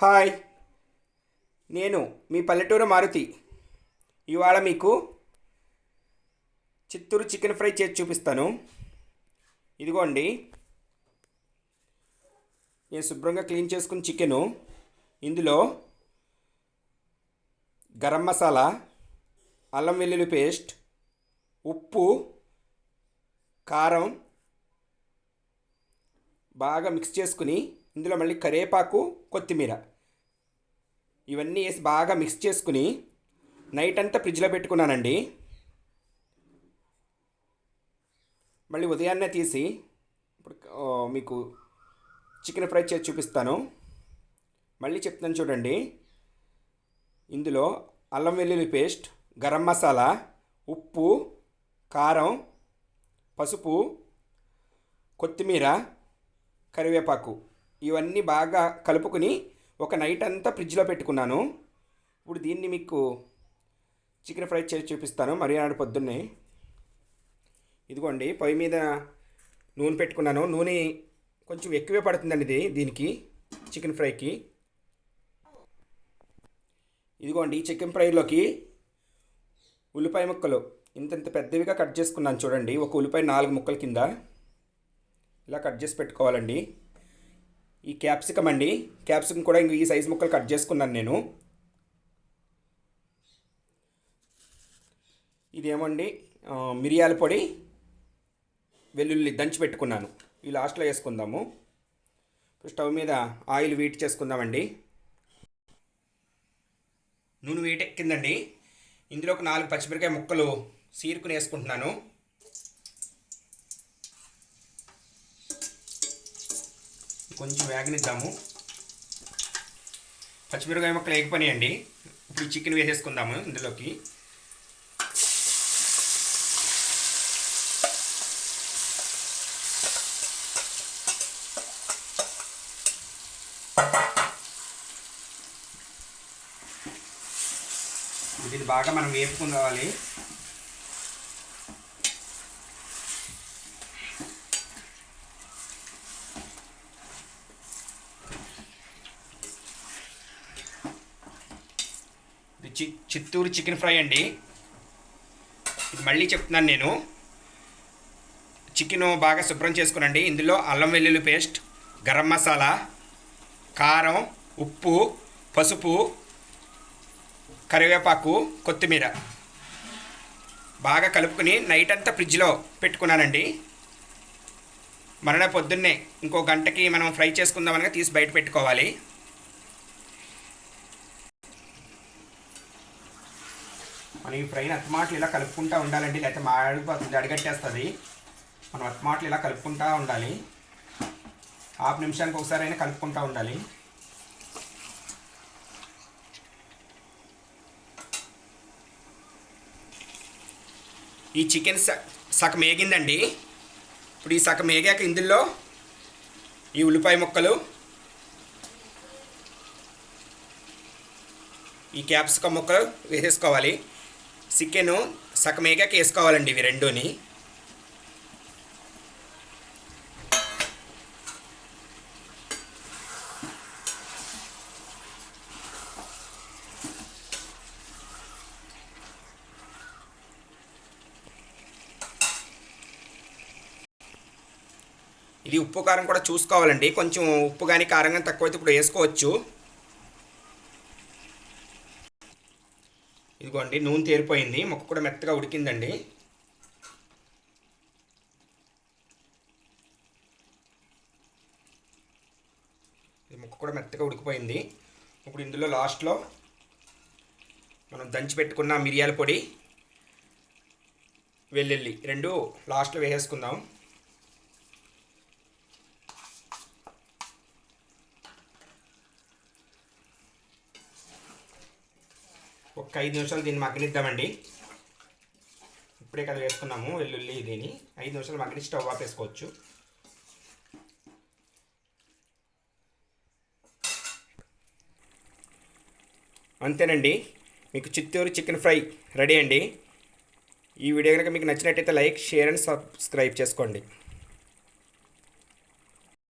Hi, నేను మీ పల్లెటూరు మారుతి. ఇవాళ మీకు చిత్తూరు చికెన్ ఫ్రై చేసి చూపిస్తాను. ఇదిగోండి, నేను శుభ్రంగా క్లీన్ చేసుకున్న చికెను. ఇందులో గరం మసాలా, అల్లం వెల్లుల్లి పేస్ట్, ఉప్పు, కారం బాగా మిక్స్ చేసుకుని ఇందులో మళ్ళీ కరివేపాకు, కొత్తిమీర ఇవన్నీ వేసి బాగా మిక్స్ చేసుకుని నైట్ అంతా ఫ్రిడ్జ్లో పెట్టుకున్నానండి. మళ్ళీ ఉదయాన్నే తీసి ఇప్పుడు మీకు చికెన్ ఫ్రై చేసి చూపిస్తాను. మళ్ళీ చెప్తాను చూడండి. ఇందులో అల్లం వెల్లుల్లి పేస్ట్, గరం మసాలా, ఉప్పు, కారం, పసుపు, కొత్తిమీర, కరివేపాకు ఇవన్నీ బాగా కలుపుకుని ఒక నైట్ అంతా ఫ్రిడ్జ్లో పెట్టుకున్నాను. ఇప్పుడు దీన్ని మీకు చికెన్ ఫ్రై చేసి చూపిస్తాను. మర్యాద పొద్దున్నే ఇదిగోండి, పొయ్యి మీద నూనె పెట్టుకున్నాను. నూనె కొంచెం ఎక్కువే పడుతుందండి దీనికి చికెన్ ఫ్రైకి. ఇదిగోండి, చికెన్ ఫ్రైలోకి ఉల్లిపాయ ముక్కలు ఇంత పెద్దవిగా కట్ చేసుకున్నాను చూడండి. ఒక ఉల్లిపాయ 4 ముక్కల కింద ఇలా కట్ చేసి పెట్టుకోవాలండి. ఈ క్యాప్సికమ్ అండి, క్యాప్సికమ్ కూడా ఈ సైజు ముక్కలు కట్ చేసుకున్నాను నేను. ఇదేమండి మిరియాల పొడి, వెల్లుల్లి దంచి పెట్టుకున్నాను. ఈ లాస్ట్లో వేసుకుందాము. స్టవ్ మీద ఆయిల్ వీట్ చేసుకుందామండి. నూనె వేటెక్కిందండి. ఇందులో ఒక 4 పచ్చిమిరకాయ ముక్కలు సీరుకుని వేసుకుంటున్నాను. కొంచెం వేగనిద్దాము. పచ్చిమిరకాయ ముక్కలు వేగిపోయాయండి. ఇప్పుడు ఈ చికెన్ వేసేసుకుందాము ఇందులోకి. ఇది బాగా మనం వేపుకోవాలి. ఇది చిత్తూరు చికెన్ ఫ్రై అండి. ఇది మళ్ళీ చెప్తున్నాను నేను. చికెన్ బాగా శుభ్రం చేసుకునండి. ఇందులో అల్లం వెల్లుల్లి పేస్ట్, గరం మసాలా, కారం, ఉప్పు, పసుపు, కరివేపాకు, కొత్తిమీర బాగా కలుపుకొని నైట్ అంతా ఫ్రిడ్జ్లో పెట్టుకున్నానండి. మరణ పొద్దున్నే ఇంకో గంటకి మనం ఫ్రై చేసుకుందామనగా తీసి బయట పెట్టుకోవాలి. మనం ఈ ఫ్రైని అత్తమాటలు ఇలా కలుపుకుంటూ ఉండాలండి, లేకపోతే మాడిపోతుంది, అడిగట్టేస్తుంది. మనం అత్తమాటలు ఇలా కలుపుకుంటూ ఉండాలి. 5 నిమిషానికి ఒకసారి అయినా కలుపుకుంటూ ఉండాలి. ఈ చికెన్ సగం వేగిందండి. ఇప్పుడు ఈ సగం వేగాక ఇందులో ఈ ఉల్లిపాయ ముక్కలు, ఈ క్యాప్సికమ్ ముక్కలు వేసేసుకోవాలి. చికెను సగం వేగాక వేసుకోవాలండి ఇవి రెండుని. ఇది ఉప్పు కారం కూడా చూసుకోవాలండి. కొంచెం ఉప్పు కానీ కారం కానీ తక్కువైతే ఇప్పుడు వేసుకోవచ్చు. ఇదిగోండి, నూనె తేరిపోయింది. ముక్క కూడా మెత్తగా ఉడికిందండి. ఇది ముక్క కూడా మెత్తగా ఉడికిపోయింది. ఇప్పుడు ఇందులో లాస్ట్లో మనం దంచి పెట్టుకున్న మిరియాల పొడి, వెల్లుల్లి రెండు లాస్ట్లో వేసేసుకుందాం. ఒక 5 నిమిషాలు దీన్ని మగ్గనిద్దామండి. ఇప్పుడే కదా వేసుకున్నాము వెల్లుల్లి. దీన్ని 5 నిమిషాలు మగ్గని స్టవ్ ఆపేసుకోవచ్చు. అంతేనండి, మీకు చిత్తూరు చికెన్ ఫ్రై రెడీ అండి. ఈ వీడియో కనుక మీకు నచ్చినట్టయితే లైక్, షేర్ అండ్ సబ్స్క్రైబ్ చేసుకోండి.